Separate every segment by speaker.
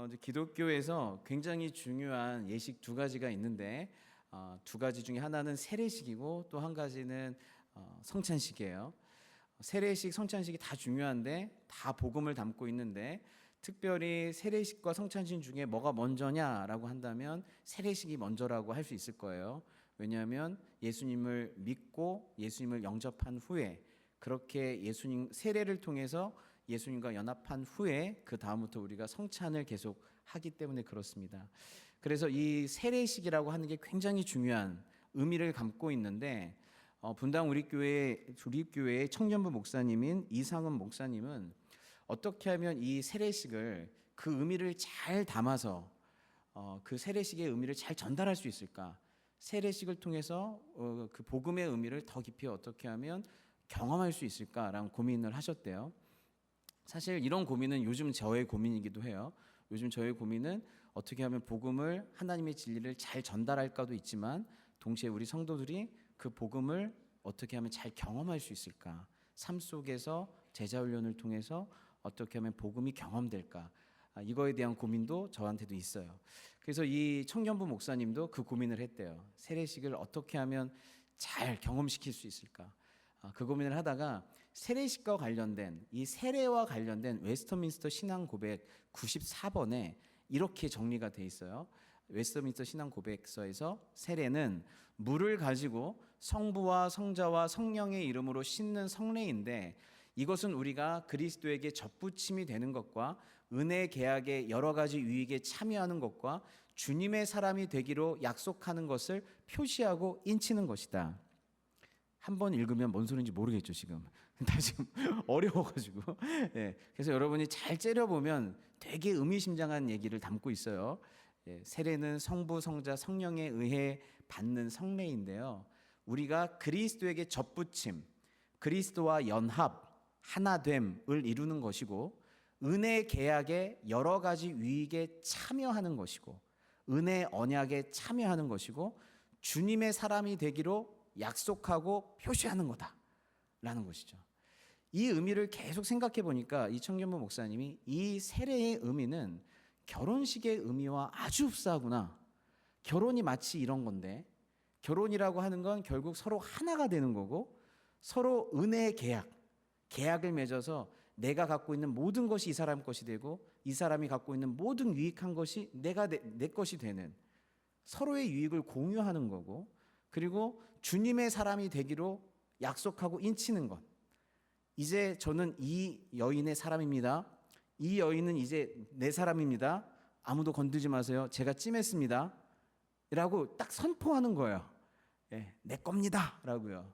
Speaker 1: 이제 기독교에서 굉장히 중요한 예식 두 가지가 있는데 두 가지 중에 하나는 세례식이고 또 한 가지는 성찬식이에요. 세례식, 성찬식이 다 중요한데 다 복음을 담고 있는데 특별히 세례식과 성찬식 중에 뭐가 먼저냐라고 한다면 세례식이 먼저라고 할 수 있을 거예요. 왜냐하면 예수님을 믿고 예수님을 영접한 후에 그렇게 예수님 세례를 통해서 예수님과 연합한 후에 그 다음부터 우리가 성찬을 계속 하기 때문에 그렇습니다. 그래서 이 세례식이라고 하는 게 굉장히 중요한 의미를 담고 있는데 분당 우리교회의 청년부 목사님인 이상은 목사님은 어떻게 하면 이 세례식을 그 의미를 잘 담아서 그 세례식의 의미를 잘 전달할 수 있을까? 세례식을 통해서 그 복음의 의미를 더 깊이 어떻게 하면 경험할 수 있을까라는 고민을 하셨대요. 사실 이런 고민은 요즘 저의 고민이기도 해요. 요즘 저의 고민은 어떻게 하면 복음을 하나님의 진리를 잘 전달할까도 있지만 동시에 우리 성도들이 그 복음을 어떻게 하면 잘 경험할 수 있을까? 삶 속에서 제자 훈련을 통해서 어떻게 하면 복음이 경험될까? 이거에 대한 고민도 저한테도 있어요. 그래서 이 청년부 목사님도 그 고민을 했대요. 세례식을 어떻게 하면 잘 경험시킬 수 있을까? 그 고민을 하다가 세례식과 관련된 이 세례와 관련된 웨스터민스터 신앙 고백 94번에 이렇게 정리가 돼 있어요. 웨스터민스터 신앙 고백서에서 세례는 물을 가지고 성부와 성자와 성령의 이름으로 씻는 성례인데 이것은 우리가 그리스도에게 접붙임이 되는 것과 은혜 계약의 여러 가지 유익에 참여하는 것과 주님의 사람이 되기로 약속하는 것을 표시하고 인치는 것이다. 한 번 읽으면 뭔 소리인지 모르겠죠 지금. 다 지금 어려워가지고. 예, 그래서 여러분이 잘 째려보면 되게 의미심장한 얘기를 담고 있어요. 예, 세례는 성부, 성자, 성령에 의해 받는 성례인데요. 우리가 그리스도에게 접붙임, 그리스도와 연합, 하나됨을 이루는 것이고 은혜 계약의 여러 가지 유익에 참여하는 것이고 은혜 언약에 참여하는 것이고 주님의 사람이 되기로 약속하고 표시하는 거다라는 것이죠. 이 의미를 계속 생각해 보니까 이 청년부 목사님이 이 세례의 의미는 결혼식의 의미와 아주 흡사하구나. 결혼이 마치 이런 건데 결혼이라고 하는 건 결국 서로 하나가 되는 거고 서로 은혜의 계약을 맺어서 내가 갖고 있는 모든 것이 이 사람 것이 되고 이 사람이 갖고 있는 모든 유익한 것이 내 것이 되는 서로의 유익을 공유하는 거고 그리고 주님의 사람이 되기로 약속하고 인치는 것. 이제 저는 이 여인의 사람입니다. 이 여인은 이제 내 사람입니다. 아무도 건들지 마세요. 제가 찜했습니다. 라고 딱 선포하는 거예요. 예, 내 겁니다. 라고요.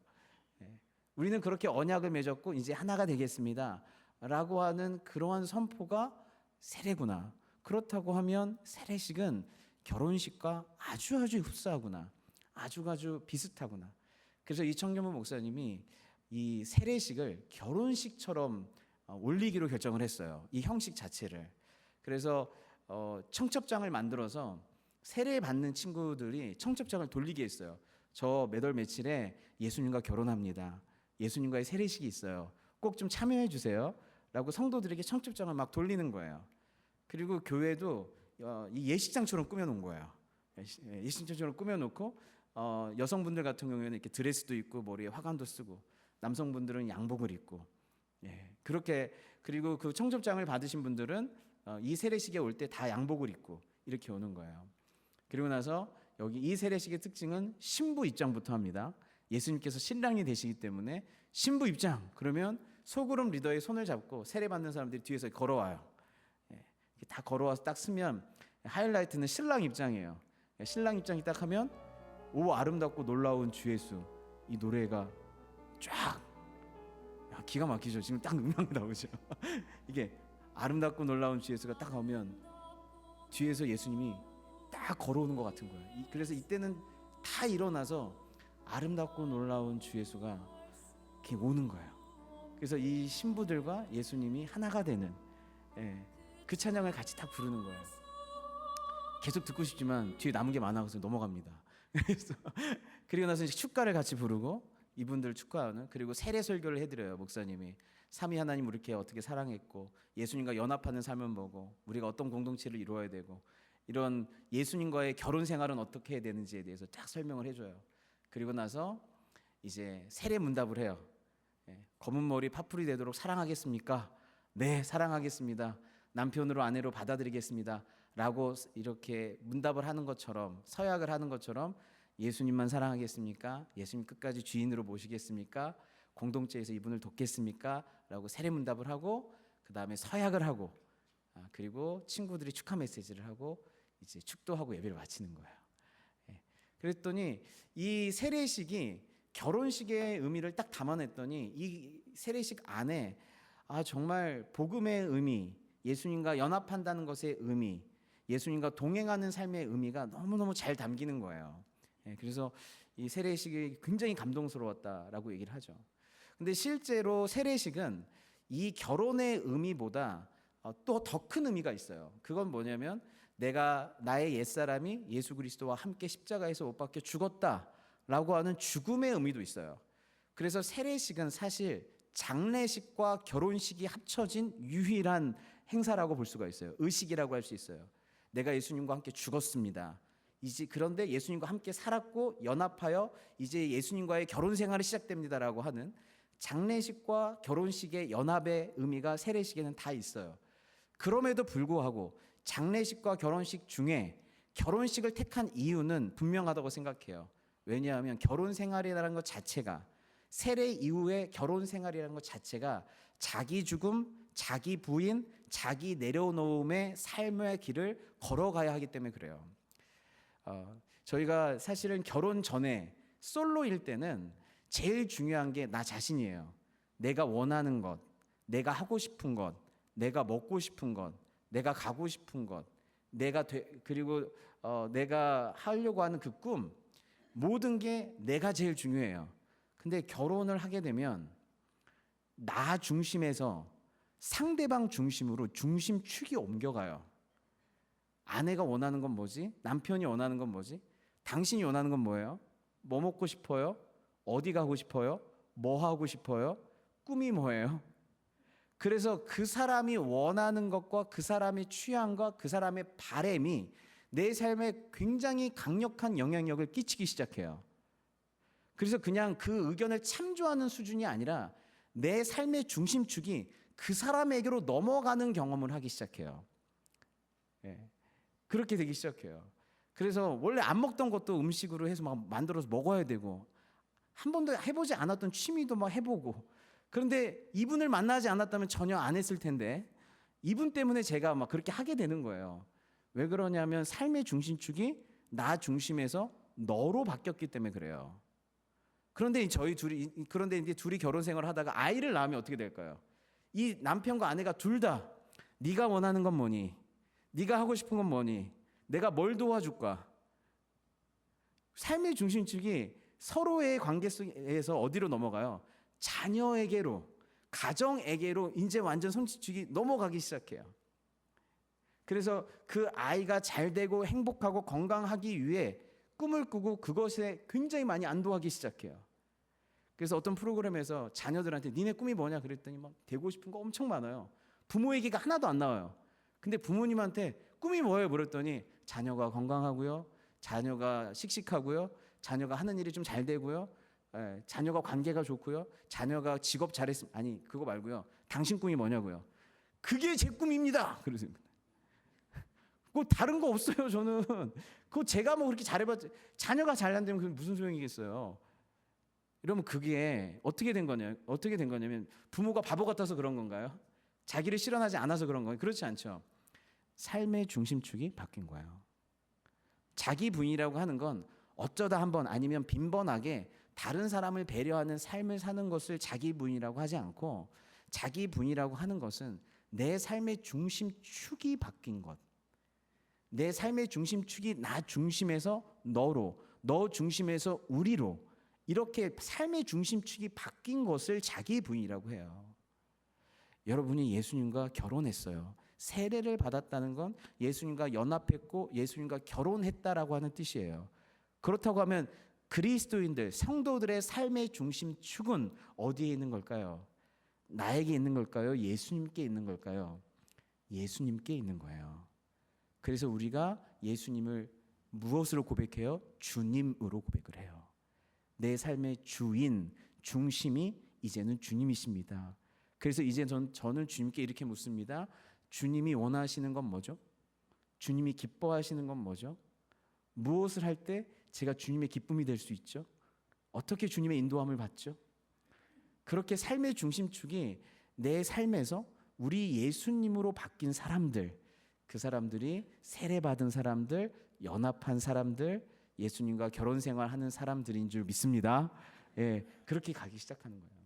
Speaker 1: 예, 우리는 그렇게 언약을 맺었고 이제 하나가 되겠습니다. 라고 하는 그러한 선포가 세례구나. 그렇다고 하면 세례식은 결혼식과 아주 흡사하구나. 아주 비슷하구나. 그래서 이 청년부 목사님이 이 세례식을 결혼식처럼 올리기로 결정을 했어요. 이 형식 자체를. 그래서 청첩장을 만들어서 세례 받는 친구들이 청첩장을 돌리게 했어요. 저 몇 월 며칠에 예수님과 결혼합니다. 예수님과의 세례식이 있어요. 꼭 좀 참여해 주세요. 라고 성도들에게 청첩장을 막 돌리는 거예요. 그리고 교회도 이 예식장처럼 꾸며놓은 거예요. 예식장처럼 꾸며놓고 여성분들 같은 경우에는 이렇게 드레스도 입고 머리에 화관도 쓰고 남성분들은 양복을 입고 그렇게 그리고 그 청첩장을 받으신 분들은 이 세례식에 올 때 다 양복을 입고 이렇게 오는 거예요. 그리고 나서 여기 이 세례식의 특징은 신부 입장부터 합니다. 예수님께서 신랑이 되시기 때문에 신부 입장 그러면 소그룹 리더의 손을 잡고 세례 받는 사람들이 뒤에서 걸어와요. 다 걸어와서 딱 쓰면 하이라이트는 신랑 입장이에요. 신랑 입장이 딱 하면 오 아름답고 놀라운 주 예수 이 노래가 쫙 기가 막히죠. 지금 딱 음향이 나오죠. 이게 아름답고 놀라운 주 예수가 딱 오면 뒤에서 예수님이 딱 걸어오는 것 같은 거예요. 그래서 이때는 다 일어나서 아름답고 놀라운 주 예수가 이렇게 오는 거예요. 그래서 이 신부들과 예수님이 하나가 되는 그 찬양을 같이 딱 부르는 거예요. 계속 듣고 싶지만 뒤에 남은 게 많아서 넘어갑니다. 그래서 그리고 나서 이제 축가를 같이 부르고 이분들 축가하는 그리고 세례 설교를 해드려요 목사님이. 삼위 하나님 이렇게 어떻게 사랑했고 예수님과 연합하는 삶은 뭐고 우리가 어떤 공동체를 이루어야 되고 이런 예수님과의 결혼 생활은 어떻게 해야 되는지에 대해서 딱 설명을 해줘요. 그리고 나서 이제 세례 문답을 해요. 검은 머리 파풀이 되도록 사랑하겠습니까? 네, 사랑하겠습니다. 남편으로 아내로 받아들이겠습니다. 라고 이렇게 문답을 하는 것처럼, 서약을 하는 것처럼 예수님만 사랑하겠습니까? 예수님 끝까지 주인으로 모시겠습니까? 공동체에서 이분을 돕겠습니까? 라고 세례 문답을 하고 그 다음에 서약을 하고 그리고 친구들이 축하 메시지를 하고 이제 축도하고 예배를 마치는 거예요. 그랬더니 이 세례식이 결혼식의 의미를 딱 담아냈더니 이 세례식 안에 정말 복음의 의미, 예수님과 연합한다는 것의 의미, 예수님과 동행하는 삶의 의미가 너무너무 잘 담기는 거예요. 그래서 이 세례식이 굉장히 감동스러웠다라고 얘기를 하죠. 근데 실제로 세례식은 이 결혼의 의미보다 또 더 큰 의미가 있어요. 그건 뭐냐면 내가 나의 옛사람이 예수 그리스도와 함께 십자가에서 못 박혀 죽었다라고 하는 죽음의 의미도 있어요. 그래서 세례식은 사실 장례식과 결혼식이 합쳐진 유일한 행사라고 볼 수가 있어요. 의식이라고 할 수 있어요. 내가 예수님과 함께 죽었습니다. 이제 그런데 예수님과 함께 살았고 연합하여 이제 예수님과의 결혼 생활이 시작됩니다라고 하는 장례식과 결혼식의 연합의 의미가 세례식에는 다 있어요. 그럼에도 불구하고 장례식과 결혼식 중에 결혼식을 택한 이유는 분명하다고 생각해요. 왜냐하면 결혼 생활이라는 것 자체가 세례 이후의 결혼 생활이라는 것 자체가 자기 죽음, 자기 부인, 자기 내려놓음의 삶의 길을 걸어가야 하기 때문에 그래요. 저희가 사실은 결혼 전에 솔로일 때는 제일 중요한 게 나 자신이에요. 내가 원하는 것, 내가 하고 싶은 것, 내가 먹고 싶은 것, 내가 가고 싶은 것, 그리고 내가 하려고 하는 그 꿈, 모든 게 내가 제일 중요해요. 근데 결혼을 하게 되면 나 중심에서 상대방 중심으로 중심축이 옮겨가요. 아내가 원하는 건 뭐지? 남편이 원하는 건 뭐지? 당신이 원하는 건 뭐예요? 뭐 먹고 싶어요? 어디 가고 싶어요? 뭐 하고 싶어요? 꿈이 뭐예요? 그래서 그 사람이 원하는 것과 그 사람의 취향과 그 사람의 바램이 내 삶에 굉장히 강력한 영향력을 끼치기 시작해요. 그래서 그냥 그 의견을 참조하는 수준이 아니라 내 삶의 중심축이 그 사람에게로 넘어가는 경험을 하기 시작해요. 그렇게 되기 시작해요. 그래서 원래 안 먹던 것도 음식으로 해서 막 만들어서 먹어야 되고 한 번도 해보지 않았던 취미도 막 해보고 그런데 이분을 만나지 않았다면 전혀 안 했을 텐데 이분 때문에 제가 막 그렇게 하게 되는 거예요. 왜 그러냐면 삶의 중심축이 나 중심에서 너로 바뀌었기 때문에 그래요. 그런데 이제 둘이 결혼 생활을 하다가 아이를 낳으면 어떻게 될까요? 이 남편과 아내가 둘 다 네가 원하는 건 뭐니? 네가 하고 싶은 건 뭐니? 내가 뭘 도와줄까? 삶의 중심축이 서로의 관계 속에서 어디로 넘어가요? 자녀에게로, 가정에게로 이제 완전 중심축이 넘어가기 시작해요. 그래서 그 아이가 잘 되고 행복하고 건강하기 위해 꿈을 꾸고 그것에 굉장히 많이 안도하기 시작해요. 그래서 어떤 프로그램에서 자녀들한테 니네 꿈이 뭐냐 그랬더니 막 되고 싶은 거 엄청 많아요. 부모 얘기가 하나도 안 나와요. 근데 부모님한테 꿈이 뭐예요? 물었더니 자녀가 건강하고요, 자녀가 씩씩하고요, 자녀가 하는 일이 좀 잘 되고요, 자녀가 관계가 좋고요, 자녀가 직업 잘했으면 아니 그거 말고요. 당신 꿈이 뭐냐고요? 그게 제 꿈입니다. 그러세요. 그 다른 거 없어요. 저는 그거 제가 뭐 그렇게 잘해봤자 자녀가 잘 안 되면 그게 무슨 소용이겠어요? 이러면 그게 어떻게 된 거냐면 부모가 바보 같아서 그런 건가요? 자기를 실현하지 않아서 그런 거예요? 그렇지 않죠. 삶의 중심축이 바뀐 거예요. 자기 부인이라고 하는 건 어쩌다 한번 아니면 빈번하게 다른 사람을 배려하는 삶을 사는 것을 자기 부인이라고 하지 않고 자기 부인이라고 하는 것은 내 삶의 중심축이 바뀐 것. 내 삶의 중심축이 나 중심에서 너로, 너 중심에서 우리로 이렇게 삶의 중심축이 바뀐 것을 자기 부인이라고 해요. 여러분이 예수님과 결혼했어요. 세례를 받았다는 건 예수님과 연합했고 예수님과 결혼했다라고 하는 뜻이에요. 그렇다고 하면 그리스도인들, 성도들의 삶의 중심축은 어디에 있는 걸까요? 나에게 있는 걸까요? 예수님께 있는 걸까요? 예수님께 있는 거예요. 그래서 우리가 예수님을 무엇으로 고백해요? 주님으로 고백을 해요. 내 삶의 주인, 중심이 이제는 주님이십니다. 그래서 이제 저는 주님께 이렇게 묻습니다. 주님이 원하시는 건 뭐죠? 주님이 기뻐하시는 건 뭐죠? 무엇을 할 때 제가 주님의 기쁨이 될 수 있죠? 어떻게 주님의 인도함을 받죠? 그렇게 삶의 중심축이 내 삶에서 우리 예수님으로 바뀐 사람들, 그 사람들이 세례받은 사람들, 연합한 사람들, 예수님과 결혼 생활하는 사람들인 줄 믿습니다. 예, 그렇게 가기 시작하는 거예요.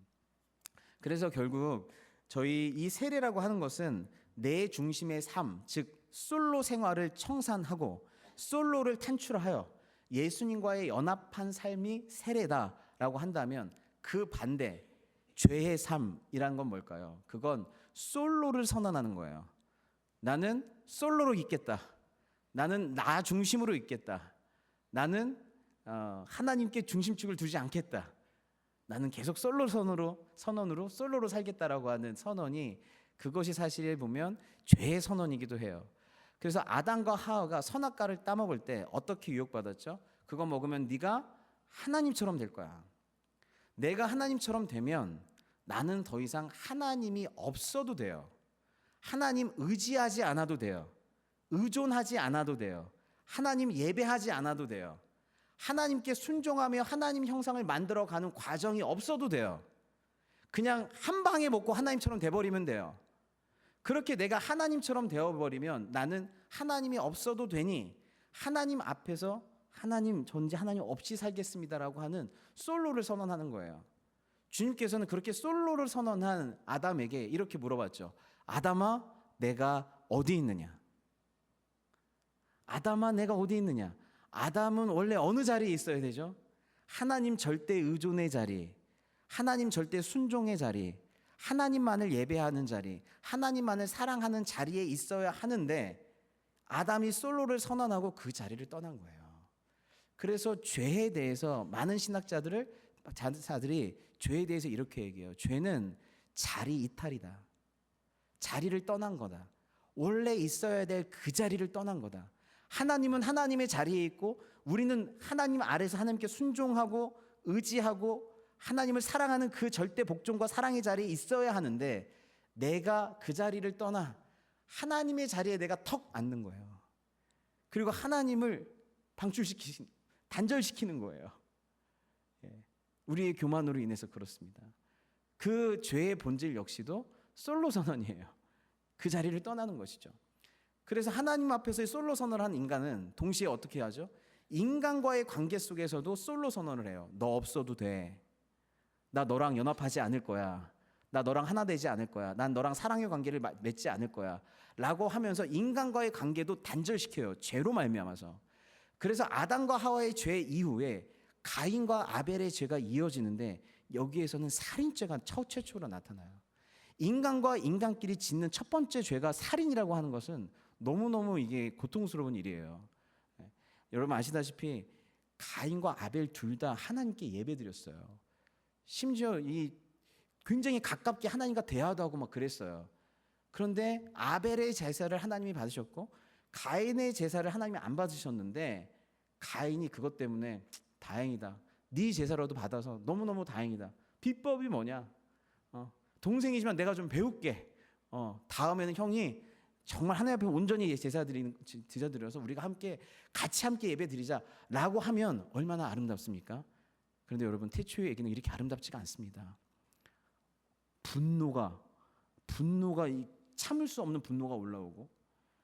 Speaker 1: 그래서 결국 저희 이 세례라고 하는 것은 내 중심의 삶, 즉 솔로 생활을 청산하고 솔로를 탄출하여 예수님과의 연합한 삶이 세례다라고 한다면, 그 반대 죄의 삶이란 건 뭘까요? 그건 솔로를 선언하는 거예요. 나는 솔로로 있겠다. 나는 나 중심으로 있겠다. 나는 하나님께 중심축을 두지 않겠다. 나는 계속 솔로 선언으로 솔로로 살겠다라고 하는 선언이, 그것이 사실 보면 죄의 선언이기도 해요. 그래서 아담과 하와가 선악과를 따먹을 때 어떻게 유혹받았죠? 그거 먹으면 네가 하나님처럼 될 거야. 내가 하나님처럼 되면 나는 더 이상 하나님이 없어도 돼요. 하나님 의지하지 않아도 돼요. 의존하지 않아도 돼요. 하나님 예배하지 않아도 돼요. 하나님께 순종하며 하나님 형상을 만들어가는 과정이 없어도 돼요. 그냥 한 방에 먹고 하나님처럼 돼버리면 돼요. 그렇게 내가 하나님처럼 되어버리면 나는 하나님이 없어도 되니 하나님 앞에서 하나님 존재, 하나님 없이 살겠습니다라고 하는 솔로를 선언하는 거예요. 주님께서는 그렇게 솔로를 선언한 아담에게 이렇게 물어봤죠. 아담아, 내가 어디 있느냐? 아담아, 내가 어디 있느냐? 아담은 원래 어느 자리에 있어야 되죠? 하나님 절대 의존의 자리, 하나님 절대 순종의 자리, 하나님만을 예배하는 자리, 하나님만을 사랑하는 자리에 있어야 하는데, 아담이 솔로를 선언하고 그 자리를 떠난 거예요. 그래서 죄에 대해서 많은 신학자들이 죄에 대해서 이렇게 얘기해요. 죄는 자리 이탈이다. 자리를 떠난 거다. 원래 있어야 될 그 자리를 떠난 거다. 하나님은 하나님의 자리에 있고 우리는 하나님 아래서 하나님께 순종하고 의지하고 하나님을 사랑하는 그 절대 복종과 사랑의 자리에 있어야 하는데, 내가 그 자리를 떠나 하나님의 자리에 내가 턱 앉는 거예요. 그리고 하나님을 단절시키는 거예요. 우리의 교만으로 인해서 그렇습니다. 그 죄의 본질 역시도 솔로 선언이에요. 그 자리를 떠나는 것이죠. 그래서 하나님 앞에서의 솔로 선언을 한 인간은 동시에 어떻게 하죠? 인간과의 관계 속에서도 솔로 선언을 해요. 너 없어도 돼. 나 너랑 연합하지 않을 거야. 나 너랑 하나 되지 않을 거야. 난 너랑 사랑의 관계를 맺지 않을 거야. 라고 하면서 인간과의 관계도 단절시켜요. 죄로 말미암아서. 그래서 아담과 하와의 죄 이후에 가인과 아벨의 죄가 이어지는데, 여기에서는 살인죄가 최초로 나타나요. 인간과 인간끼리 짓는 첫 번째 죄가 살인이라고 하는 것은 너무너무 이게 고통스러운 일이에요. 여러분 아시다시피 가인과 아벨 둘 다 하나님께 예배드렸어요. 심지어 이 굉장히 가깝게 하나님과 대화도 하고 막 그랬어요. 그런데 아벨의 제사를 하나님이 받으셨고 가인의 제사를 하나님이 안 받으셨는데, 가인이 그것 때문에 다행이다. 네 제사라도 받아서 너무너무 다행이다. 비법이 뭐냐? 동생이지만 내가 좀 배울게. 다음에는 형이 정말 하나님 앞에 온전히 제사 드려서 우리가 같이 함께 예배 드리자라고 하면 얼마나 아름답습니까? 그런데 여러분, 태초의 얘기는 이렇게 아름답지가 않습니다. 분노가 참을 수 없는 분노가 올라오고,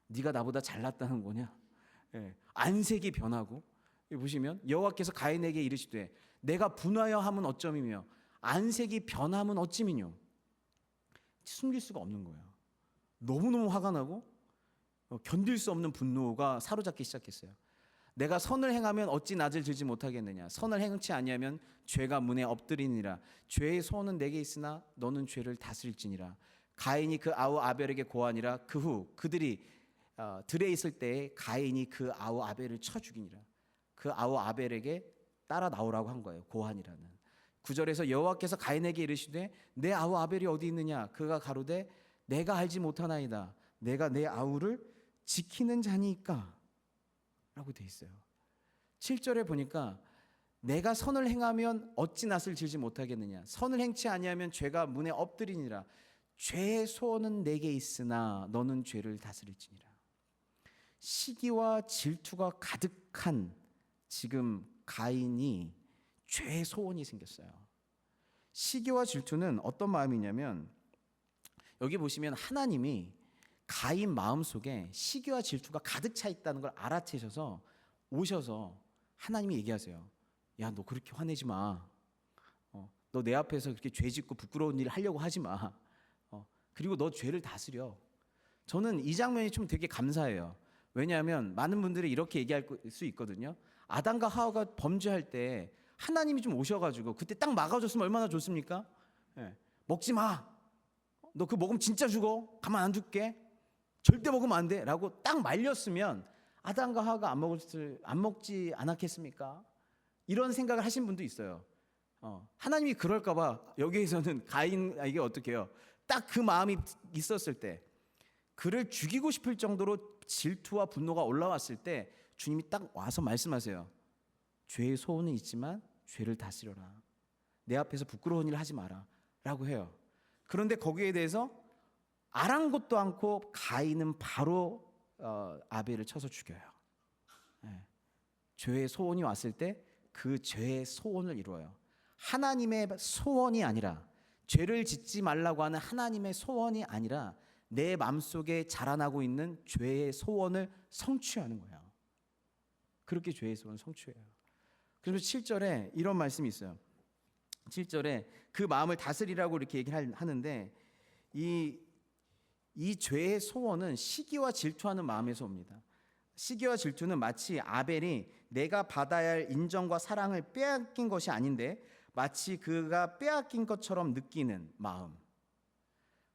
Speaker 1: 네가 나보다 잘났다는 거냐? 안색이 변하고, 보시면 여호와께서 가인에게 이르시되 내가 분하여 함은 어쩌미며 안색이 변함은 어찌미뇨. 숨길 수가 없는 거예요. 너무너무 화가 나고 견딜 수 없는 분노가 사로잡기 시작했어요. 내가 선을 행하면 어찌 낯을 들지 못하겠느냐. 선을 행치 아니하면 죄가 문에 엎드리니라. 죄의 소원은 내게 있으나 너는 죄를 다스릴지니라. 가인이 그 아우 아벨에게 고하니라. 그 후 그들이 들에 있을 때에 가인이 그 아우 아벨을 쳐 죽이니라. 그 아우 아벨에게 따라 나오라고 한 거예요. 고한이라는. 9절에서 여호와께서 가인에게 이르시되 내 아우 아벨이 어디 있느냐? 그가 가로되 내가 알지 못하나이다. 내가 내 아우를 지키는 자니까 라고 돼 있어요. 7절에 보니까 내가 선을 행하면 어찌 낯을 질지 못하겠느냐? 선을 행치 아니하면 죄가 문에 엎드리니라. 죄의 소원은 내게 있으나 너는 죄를 다스릴지니라. 시기와 질투가 가득한 지금 가인이 죄의 소원이 생겼어요. 시기와 질투는 어떤 마음이냐면 여기 보시면 하나님이 가인 마음속에 시기와 질투가 가득 차 있다는 걸 알아채셔서 오셔서 하나님이 얘기하세요. 야, 너 그렇게 화내지 마. 너 내 앞에서 그렇게 죄 짓고 부끄러운 일 하려고 하지 마. 그리고 너 죄를 다스려. 저는 이 장면이 좀 되게 감사해요. 왜냐하면 많은 분들이 이렇게 얘기할 수 있거든요. 아담과 하와가 범죄할 때 하나님이 좀 오셔가지고 그때 딱 막아줬으면 얼마나 좋습니까? 먹지 마. 너 그거 먹으면 진짜 죽어. 가만 안 둘게. 절대 먹으면 안 돼. 라고 딱 말렸으면 아담과 하와가 안 먹지 않았겠습니까? 이런 생각을 하신 분도 있어요. 하나님이 그럴까 봐 여기에서는 가인에게 어떻게 해요? 딱 그 마음이 있었을 때 그를 죽이고 싶을 정도로 질투와 분노가 올라왔을 때 주님이 딱 와서 말씀하세요. 죄의 소원은 있지만 죄를 다스려라. 내 앞에서 부끄러운 일 하지 마라 라고 해요. 그런데 거기에 대해서 아랑곳도 않고 가인은 바로 아벨을 쳐서 죽여요. 죄의 소원이 왔을 때 그 죄의 소원을 이루어요. 하나님의 소원이 아니라, 죄를 짓지 말라고 하는 하나님의 소원이 아니라 내 마음속에 자라나고 있는 죄의 소원을 성취하는 거예요. 그렇게 죄의 소원을 성취해요. 그래서 7절에 이런 말씀이 있어요. 7절에 그 마음을 다스리라고 이렇게 얘기를 하는데 이 죄의 소원은 시기와 질투하는 마음에서 옵니다. 시기와 질투는 마치 아벨이 내가 받아야 할 인정과 사랑을 빼앗긴 것이 아닌데 마치 그가 빼앗긴 것처럼 느끼는 마음.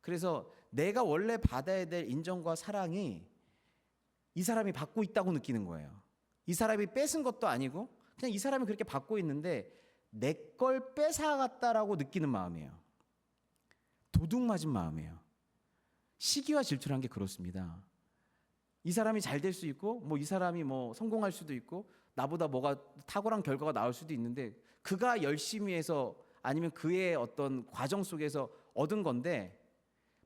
Speaker 1: 그래서 내가 원래 받아야 될 인정과 사랑이 이 사람이 받고 있다고 느끼는 거예요. 이 사람이 뺏은 것도 아니고 그냥 이 사람이 그렇게 받고 있는데 내 걸 뺏어갔다라고 느끼는 마음이에요. 도둑 맞은 마음이에요. 시기와 질투란 게 그렇습니다. 이 사람이 잘 될 수 있고 이 사람이 성공할 수도 있고 나보다 뭐가 탁월한 결과가 나올 수도 있는데 그가 열심히 해서 아니면 그의 어떤 과정 속에서 얻은 건데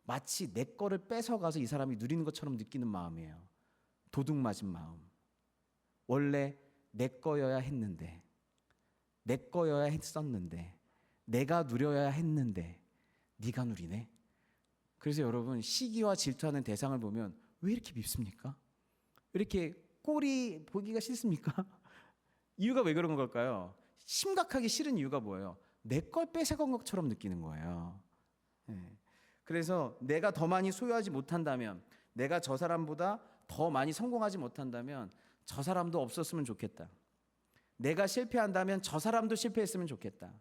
Speaker 1: 마치 내 거를 뺏어가서 이 사람이 누리는 것처럼 느끼는 마음이에요. 도둑 맞은 마음. 원래 내 거여야 했는데, 내 거여야 했었는데, 내가 누려야 했는데 네가 누리네. 그래서 여러분, 시기와 질투하는 대상을 보면 왜 이렇게 밉습니까? 왜 이렇게 꼴이 보기가 싫습니까? 이유가 왜 그런 걸까요? 심각하게 싫은 이유가 뭐예요? 내 걸 뺏어간 것처럼 느끼는 거예요. 그래서 내가 더 많이 소유하지 못한다면, 내가 저 사람보다 더 많이 성공하지 못한다면 저 사람도 없었으면 좋겠다. 내가 실패한다면 저 사람도 실패했으면 좋겠다.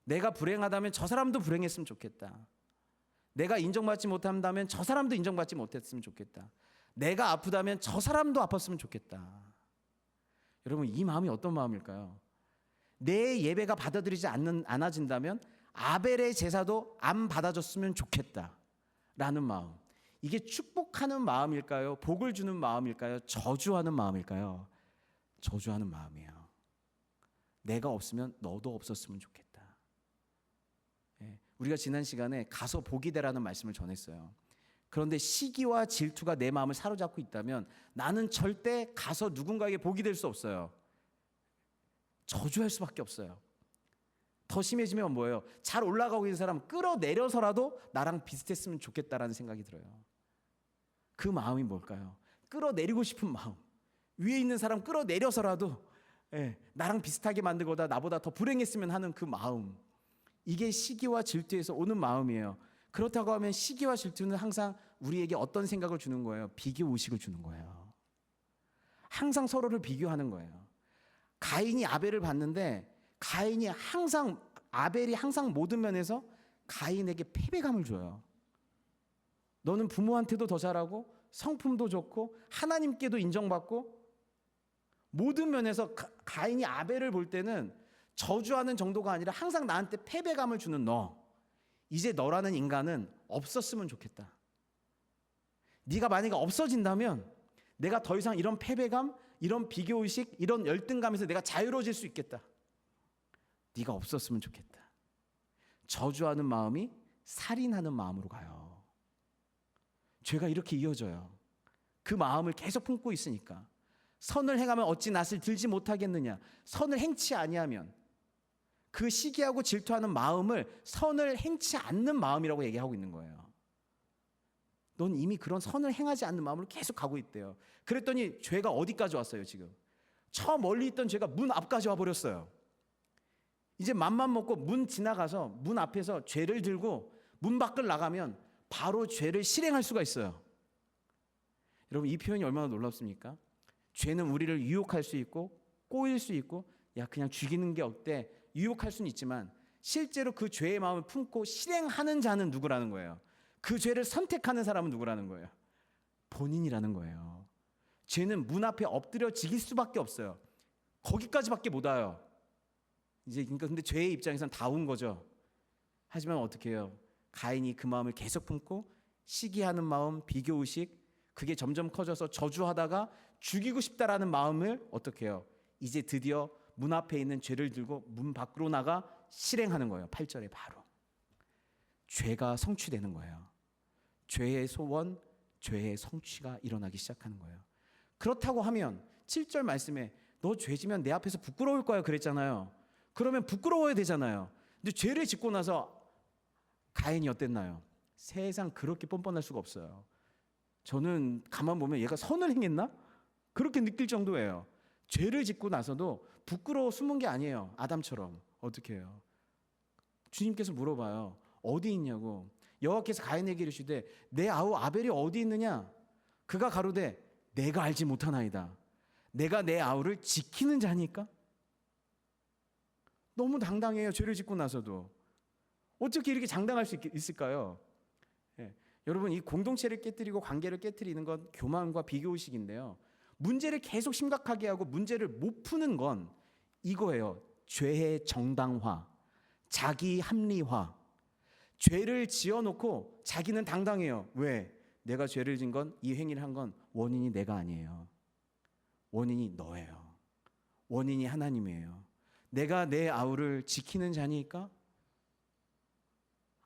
Speaker 1: 내가 불행하다면 저 사람도 불행했으면 좋겠다. 내가 인정받지 못한다면 저 사람도 인정받지 못했으면 좋겠다. 내가 아프다면 저 사람도 아팠으면 좋겠다. 여러분, 이 마음이 어떤 마음일까요? 내 예배가 받아들이지 않아진다면 아벨의 제사도 안 받아줬으면 좋겠다 라는 마음. 이게 축복하는 마음일까요? 복을 주는 마음일까요? 저주하는 마음일까요? 저주하는 마음이에요. 내가 없으면 너도 없었으면 좋겠다. 우리가 지난 시간에 가서 복이 되라는 말씀을 전했어요. 그런데 시기와 질투가 내 마음을 사로잡고 있다면 나는 절대 가서 누군가에게 복이 될 수 없어요. 저주할 수밖에 없어요. 더 심해지면 뭐예요? 잘 올라가고 있는 사람 끌어내려서라도 나랑 비슷했으면 좋겠다라는 생각이 들어요. 그 마음이 뭘까요? 끌어내리고 싶은 마음. 위에 있는 사람 끌어내려서라도 나랑 비슷하게 만들고다 나보다 더 불행했으면 하는 그 마음. 이게 시기와 질투에서 오는 마음이에요. 그렇다고 하면 시기와 질투는 항상 우리에게 어떤 생각을 주는 거예요? 비교 의식을 주는 거예요. 항상 서로를 비교하는 거예요. 가인이 아벨을 봤는데 아벨이 항상 모든 면에서 가인에게 패배감을 줘요. 너는 부모한테도 더 잘하고 성품도 좋고 하나님께도 인정받고 모든 면에서 가인이 아벨을 볼 때는 저주하는 정도가 아니라 항상 나한테 패배감을 주는 너, 이제 너라는 인간은 없었으면 좋겠다. 네가 만약에 없어진다면 내가 더 이상 이런 패배감, 이런 비교의식, 이런 열등감에서 내가 자유로워질 수 있겠다. 네가 없었으면 좋겠다. 저주하는 마음이 살인하는 마음으로 가요. 죄가 이렇게 이어져요. 그 마음을 계속 품고 있으니까. 선을 행하면 어찌 낯을 들지 못하겠느냐. 선을 행치 아니하면, 그 시기하고 질투하는 마음을 선을 행치 않는 마음이라고 얘기하고 있는 거예요. 넌 이미 그런 선을 행하지 않는 마음으로 계속 가고 있대요. 그랬더니 죄가 어디까지 왔어요 지금? 저 멀리 있던 죄가 문 앞까지 와버렸어요. 이제 맘만 먹고 문 지나가서 문 앞에서 죄를 들고 문 밖을 나가면 바로 죄를 실행할 수가 있어요. 여러분, 이 표현이 얼마나 놀랍습니까? 죄는 우리를 유혹할 수 있고 꼬일 수 있고, 야 그냥 죽이는 게 어때? 유혹할 수는 있지만 실제로 그 죄의 마음을 품고 실행하는 자는 누구라는 거예요? 그 죄를 선택하는 사람은 누구라는 거예요? 본인이라는 거예요. 죄는 문 앞에 엎드려지길 수밖에 없어요. 거기까지밖에 못 와요. 이제 그러니까 근데 죄의 입장에서는 다 온 거죠. 하지만 어떻게 해요? 가인이 그 마음을 계속 품고 시기하는 마음, 비교의식, 그게 점점 커져서 저주하다가 죽이고 싶다라는 마음을 어떻게 해요? 이제 드디어 문 앞에 있는 죄를 들고 문 밖으로 나가 실행하는 거예요. 8절에 바로 죄가 성취되는 거예요. 죄의 소원, 죄의 성취가 일어나기 시작하는 거예요. 그렇다고 하면 7절 말씀에 너 죄 지면 내 앞에서 부끄러울 거야 그랬잖아요. 그러면 부끄러워야 되잖아요. 근데 죄를 짓고 나서 가인이 어땠나요? 세상 그렇게 뻔뻔할 수가 없어요. 저는 가만 보면 얘가 선을 행했나? 그렇게 느낄 정도예요. 죄를 짓고 나서도 부끄러워 숨은 게 아니에요. 아담처럼. 어떻게 해요? 주님께서 물어봐요. 어디 있냐고. 여호와께서 가인에게 이르시되 내 아우 아벨이 어디 있느냐? 그가 가로되 내가 알지 못하나이다. 내가 내 아우를 지키는 자니까? 너무 당당해요. 죄를 짓고 나서도. 어떻게 이렇게 장당할 수 있을까요? 예. 여러분, 이 공동체를 깨뜨리고 관계를 깨뜨리는 건 교만과 비교의식인데요. 문제를 계속 심각하게 하고 문제를 못 푸는 건 이거예요. 죄의 정당화, 자기 합리화. 죄를 지어놓고 자기는 당당해요. 왜? 내가 죄를 진 건, 이 행위를 한 건 원인이 내가 아니에요. 원인이 너예요. 원인이 하나님이에요. 내가 내 아우를 지키는 자니까.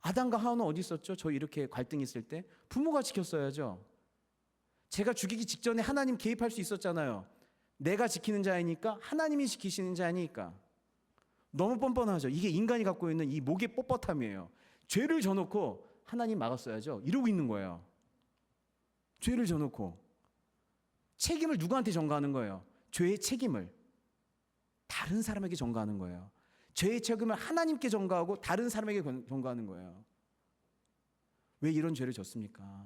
Speaker 1: 아담과 하와는 어디 있었죠? 저 이렇게 갈등이 있을 때 부모가 지켰어야죠. 제가 죽이기 직전에 하나님 개입할 수 있었잖아요. 내가 지키는 자이니까, 하나님이 지키시는 자니까. 너무 뻔뻔하죠. 이게 인간이 갖고 있는 이 목의 뻣뻣함이에요. 죄를 져놓고 하나님 막았어야죠. 이러고 있는 거예요. 죄를 져놓고 책임을 누구한테 전가하는 거예요? 죄의 책임을 다른 사람에게 전가하는 거예요. 죄의 책임을 하나님께 전가하고 다른 사람에게 전가하는 거예요. 왜 이런 죄를 졌습니까?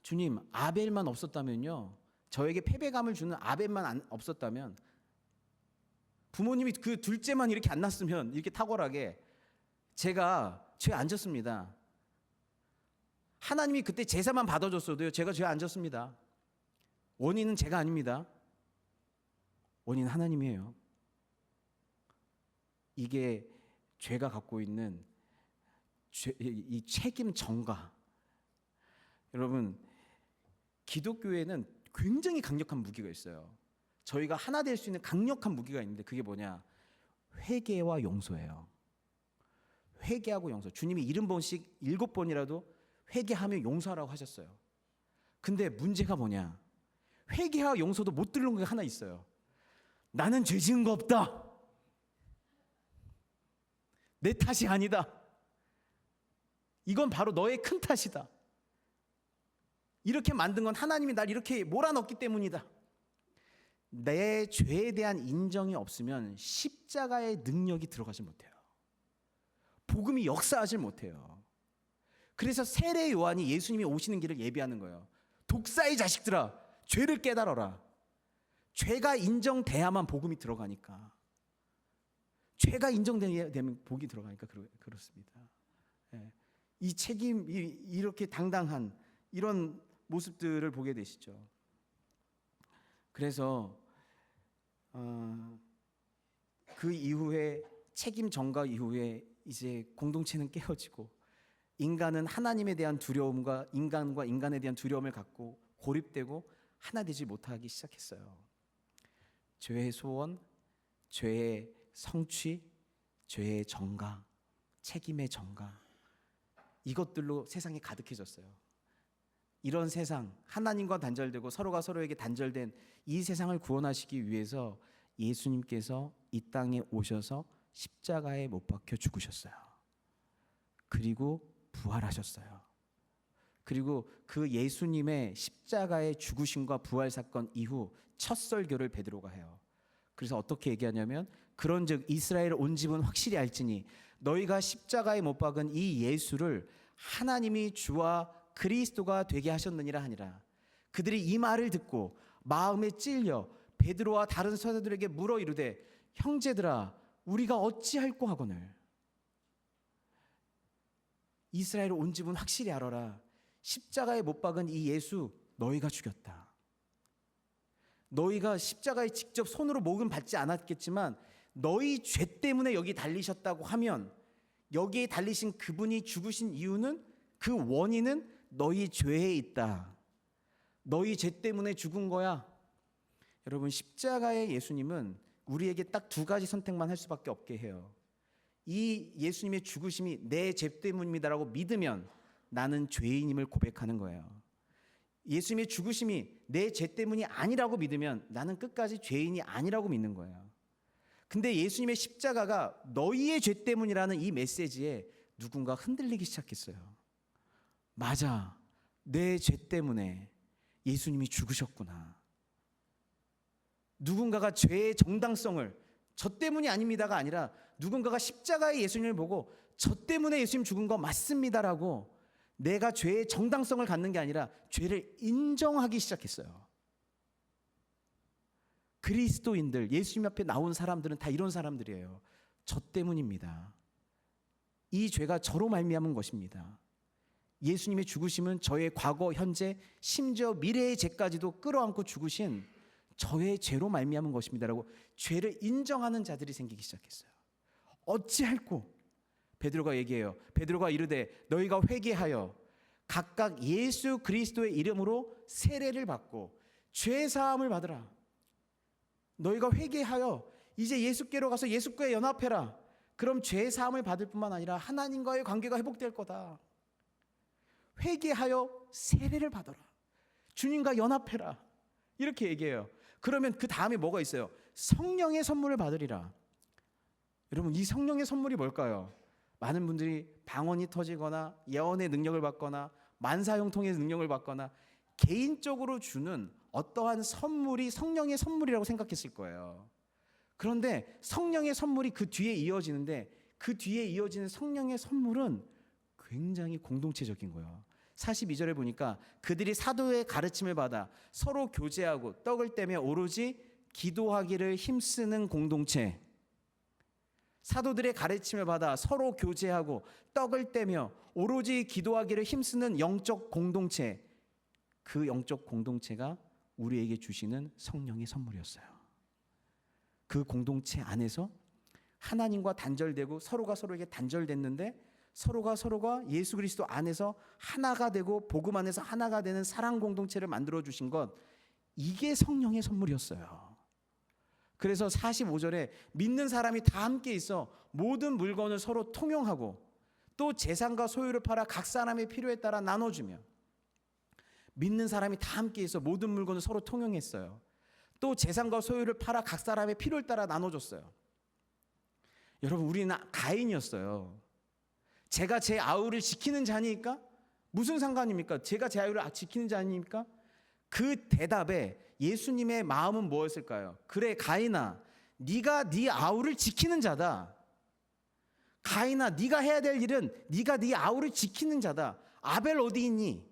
Speaker 1: 주님, 아벨만 없었다면요, 저에게 패배감을 주는 아벨만 없었다면, 부모님이 그 둘째만 이렇게 안 났으면, 이렇게 탁월하게 제가 죄 안 졌습니다. 하나님이 그때 제사만 받아줬어도요, 제가 죄 안 졌습니다. 원인은 제가 아닙니다. 원인은 하나님이에요. 이게 죄가 갖고 있는 이 책임 전가. 여러분, 기독교에는 굉장히 강력한 무기가 있어요. 저희가 하나 될 수 있는 강력한 무기가 있는데 그게 뭐냐? 회개와 용서예요. 회개하고 용서. 주님이 70번씩 7번이라도 회개하며 용서하라고 하셨어요. 근데 문제가 뭐냐? 회개와 용서도 못 들은 게 하나 있어요. 나는 죄 지은 거 없다. 내 탓이 아니다. 이건 바로 너의 큰 탓이다. 이렇게 만든 건 하나님이 날 이렇게 몰아넣기 때문이다. 내 죄에 대한 인정이 없으면 십자가의 능력이 들어가지 못해요. 복음이 역사하지 못해요. 그래서 세례 요한이 예수님이 오시는 길을 예비하는 거예요. 독사의 자식들아, 죄를 깨달아라. 죄가 인정돼야만 복음이 들어가니까. 죄가 인정되면 복이 들어가니까 그렇습니다. 이 책임, 이렇게 당당한 이런 모습들을 보게 되시죠. 그 이후에 책임 전가 이후에 이제 공동체는 깨어지고 인간은 하나님에 대한 두려움과 인간과 인간에 대한 두려움을 갖고 고립되고 하나 되지 못하기 시작했어요. 죄의 소원, 죄의 성취, 죄의 전가, 책임의 전가, 이것들로 세상이 가득해졌어요. 이런 세상, 하나님과 단절되고 서로가 서로에게 단절된 이 세상을 구원하시기 위해서 예수님께서 이 땅에 오셔서 십자가에 못 박혀 죽으셨어요. 그리고 부활하셨어요. 그리고 그 예수님의 십자가의 죽으심과 부활 사건 이후 첫 설교를 베드로가 해요. 그래서 어떻게 얘기하냐면, 그런즉 이스라엘 온 집은 확실히 알지니 너희가 십자가에 못 박은 이 예수를 하나님이 주와 그리스도가 되게 하셨느니라 하니라. 그들이 이 말을 듣고 마음에 찔려 베드로와 다른 사도들에게 물어 이르되, 형제들아 우리가 어찌할꼬 하거늘. 이스라엘 온 집은 확실히 알아라. 십자가에 못 박은 이 예수 너희가 죽였다. 너희가 십자가에 직접 손으로 목은 받지 않았겠지만 너희 죄 때문에 여기 달리셨다고 하면, 여기에 달리신 그분이 죽으신 이유는, 그 원인은 너희 죄에 있다. 너희 죄 때문에 죽은 거야. 여러분, 십자가의 예수님은 우리에게 딱 두 가지 선택만 할 수밖에 없게 해요. 이 예수님의 죽으심이 내 죄 때문입니다라고 믿으면 나는 죄인임을 고백하는 거예요. 예수님의 죽으심이 내 죄 때문이 아니라고 믿으면 나는 끝까지 죄인이 아니라고 믿는 거예요. 근데 예수님의 십자가가 너희의 죄 때문이라는 이 메시지에 누군가 흔들리기 시작했어요. 맞아, 내 죄 때문에 예수님이 죽으셨구나. 누군가가 죄의 정당성을, 저 때문이 아닙니다가 아니라 누군가가 십자가의 예수님을 보고 저 때문에 예수님 죽은 거 맞습니다라고 내가 죄의 정당성을 갖는 게 아니라 죄를 인정하기 시작했어요. 그리스도인들, 예수님 앞에 나온 사람들은 다 이런 사람들이에요. 저 때문입니다. 이 죄가 저로 말미암은 것입니다. 예수님의 죽으심은 저의 과거, 현재, 심지어 미래의 죄까지도 끌어안고 죽으신 저의 죄로 말미암은 것입니다라고 죄를 인정하는 자들이 생기기 시작했어요. 어찌할꼬? 베드로가 얘기해요. 베드로가 이르되 너희가 회개하여 각각 예수 그리스도의 이름으로 세례를 받고 죄 사함을 받으라. 너희가 회개하여 이제 예수께로 가서 예수께 연합해라. 그럼 죄 사함을 받을 뿐만 아니라 하나님과의 관계가 회복될 거다. 회개하여 세례를 받아라. 주님과 연합해라. 이렇게 얘기해요. 그러면 그 다음에 뭐가 있어요? 성령의 선물을 받으리라. 여러분, 이 성령의 선물이 뭘까요? 많은 분들이 방언이 터지거나 예언의 능력을 받거나 만사형통의 능력을 받거나 개인적으로 주는 어떠한 선물이 성령의 선물이라고 생각했을 거예요. 그런데 성령의 선물이 그 뒤에 이어지는데, 그 뒤에 이어지는 성령의 선물은 굉장히 공동체적인 거예요. 42절에 보니까 그들이 사도의 가르침을 받아 서로 교제하고 떡을 떼며 오로지 기도하기를 힘쓰는 공동체. 사도들의 가르침을 받아 서로 교제하고 떡을 떼며 오로지 기도하기를 힘쓰는 영적 공동체. 그 영적 공동체가 우리에게 주시는 성령의 선물이었어요. 그 공동체 안에서 하나님과 단절되고 서로가 서로에게 단절됐는데 서로가 예수 그리스도 안에서 하나가 되고 복음 안에서 하나가 되는 사랑 공동체를 만들어 주신 것, 이게 성령의 선물이었어요. 그래서 45절에 믿는 사람이 다 함께 있어 모든 물건을 서로 통용하고 또 재산과 소유를 팔아 각 사람의 필요에 따라 나눠주며. 믿는 사람이 다 함께 있어 모든 물건을 서로 통용했어요. 또 재산과 소유를 팔아 각 사람의 필요에 따라 나눠줬어요. 여러분, 우리는 가인이었어요. 제가 제 아우를 지키는 자니까? 무슨 상관입니까? 제가 제 아우를 지키는 자니까? 그 대답에 예수님의 마음은 무엇일까요? 그래 가인아, 네가 네 아우를 지키는 자다. 가인아, 네가 해야 될 일은 네가 네 아우를 지키는 자다. 아벨 어디 있니?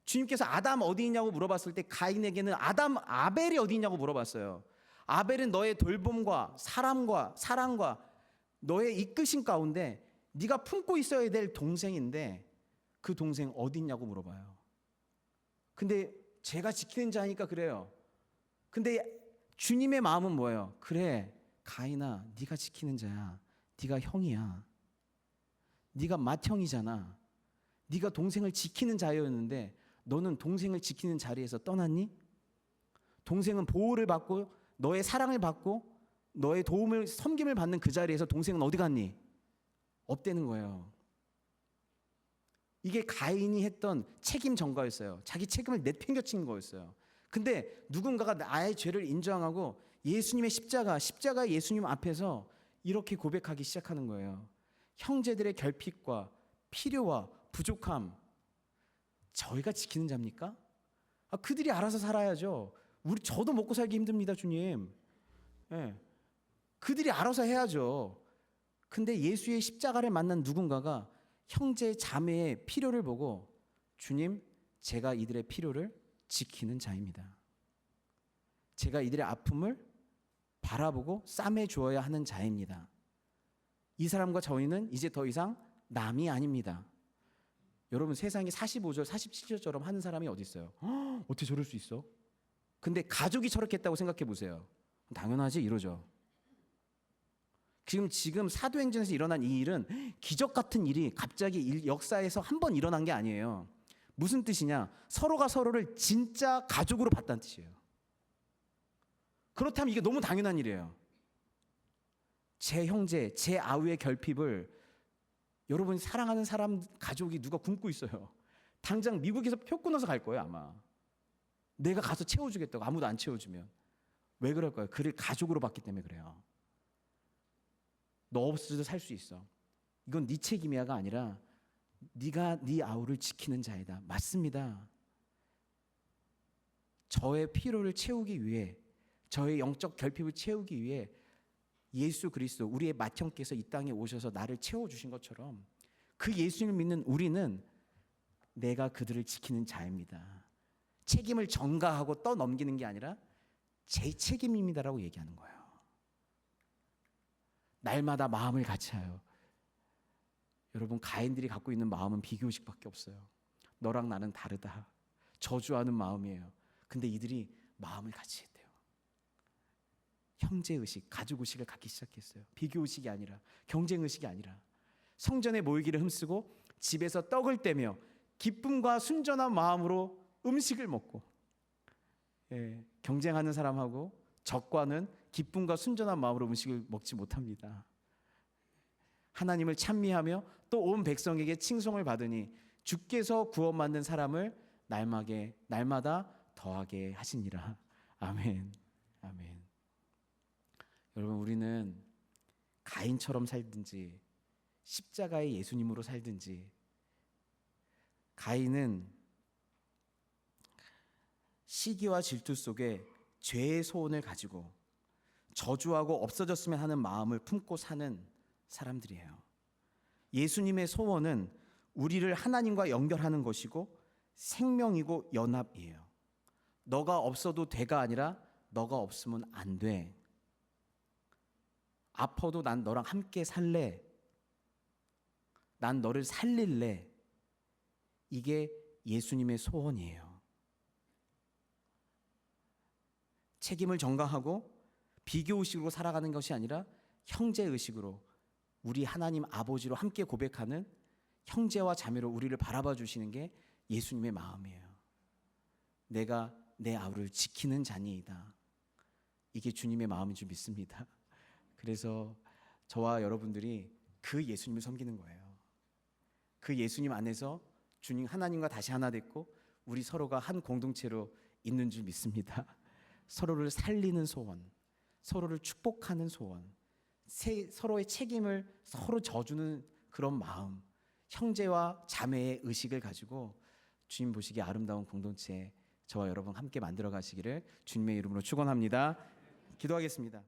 Speaker 1: 주님께서 아담 어디 있냐고 물어봤을 때 가인에게는 아벨이 어디 있냐고 물어봤어요. 아벨은 너의 돌봄과 사랑과 너의 이끄심 가운데 네가 품고 있어야 될 동생인데 그 동생 어디 있냐고 물어봐요. 근데 제가 지키는 자니까 그래요. 근데 주님의 마음은 뭐예요? 그래, 가인아, 네가 지키는 자야. 네가 형이야. 네가 맏형이잖아. 네가 동생을 지키는 자였는데 너는 동생을 지키는 자리에서 떠났니? 동생은 보호를 받고 너의 사랑을 받고 너의 도움을 섬김을 받는 그 자리에서 동생은 어디 갔니? 없대는 거예요. 이게 가인이 했던 책임 전가였어요. 자기 책임을 내팽겨친 거였어요. 근데 누군가가 나의 죄를 인정하고 예수님의 십자가 예수님 앞에서 이렇게 고백하기 시작하는 거예요. 형제들의 결핍과 필요와 부족함, 저희가 지키는 자입니까? 그들이 알아서 살아야죠. 저도 먹고 살기 힘듭니다, 주님. 예. 그들이 알아서 해야죠. 근데 예수의 십자가를 만난 누군가가 형제 자매의 필요를 보고 주님, 제가 이들의 필요를 지키는 자입니다. 제가 이들의 아픔을 바라보고 싸매 주어야 하는 자입니다. 이 사람과 저희는 이제 더 이상 남이 아닙니다. 여러분, 세상에 45절, 47절처럼 하는 사람이 어디 있어요? 어떻게 저럴 수 있어? 근데 가족이 저렇게 했다고 생각해 보세요. 당연하지 이러죠. 지금 사도행전에서 일어난 이 일은 기적 같은 일이 갑자기 역사에서 한 번 일어난 게 아니에요. 무슨 뜻이냐? 서로가 서로를 진짜 가족으로 봤다는 뜻이에요. 그렇다면 이게 너무 당연한 일이에요. 제 형제, 제 아우의 결핍을 여러분이 사랑하는 사람 가족이 누가 굶고 있어요. 당장 미국에서 표 끊어서 갈 거예요 아마. 내가 가서 채워주겠다고. 아무도 안 채워주면. 왜 그럴까요? 그를 가족으로 봤기 때문에 그래요. 너 없어도 살 수 있어. 이건 네 책임이야가 아니라 네가 네 아우를 지키는 자이다. 맞습니다. 저의 필요를 채우기 위해, 저의 영적 결핍을 채우기 위해 예수 그리스도 우리의 맏형께서 이 땅에 오셔서 나를 채워주신 것처럼 그 예수님을 믿는 우리는 내가 그들을 지키는 자입니다. 책임을 전가하고 떠넘기는 게 아니라 제 책임입니다라고 얘기하는 거예요. 날마다 마음을 같이하여. 여러분, 가인들이 갖고 있는 마음은 비교의식밖에 없어요. 너랑 나는 다르다. 저주하는 마음이에요. 근데 이들이 마음을 같이 했대요. 형제의식, 가족의식을 갖기 시작했어요. 비교의식이 아니라, 경쟁의식이 아니라. 성전에 모이기를 흠쓰고 집에서 떡을 떼며 기쁨과 순전한 마음으로 음식을 먹고, 경쟁하는 사람하고 적과는 기쁨과 순전한 마음으로 음식을 먹지 못합니다. 하나님을 찬미하며 또 온 백성에게 칭송을 받으니 주께서 구원 받는 사람을 날마다 더하게 하시니라. 아멘. 아멘. 여러분, 우리는 가인처럼 살든지 십자가의 예수님으로 살든지, 가인은 시기와 질투 속에 죄의 소원을 가지고 저주하고 없어졌으면 하는 마음을 품고 사는 사람들이에요. 예수님의 소원은 우리를 하나님과 연결하는 것이고 생명이고 연합이에요. 너가 없어도 돼가 아니라 너가 없으면 안 돼. 아파도 난 너랑 함께 살래. 난 너를 살릴래. 이게 예수님의 소원이에요. 책임을 전가하고 비교의식으로 살아가는 것이 아니라 형제의식으로 우리 하나님 아버지로 함께 고백하는 형제와 자매로 우리를 바라봐 주시는 게 예수님의 마음이에요. 내가 내 아우를 지키는 자니이다. 이게 주님의 마음인 줄 믿습니다. 그래서 저와 여러분들이 그 예수님을 섬기는 거예요. 그 예수님 안에서 주님 하나님과 다시 하나 됐고 우리 서로가 한 공동체로 있는 줄 믿습니다. 서로를 살리는 소원, 서로를 축복하는 소원, 서로의 책임을 서로 져주는 그런 마음, 형제와 자매의 의식을 가지고 주님 보시기에 아름다운 공동체 저와 여러분 함께 만들어 가시기를 주님의 이름으로 축원합니다. 기도하겠습니다.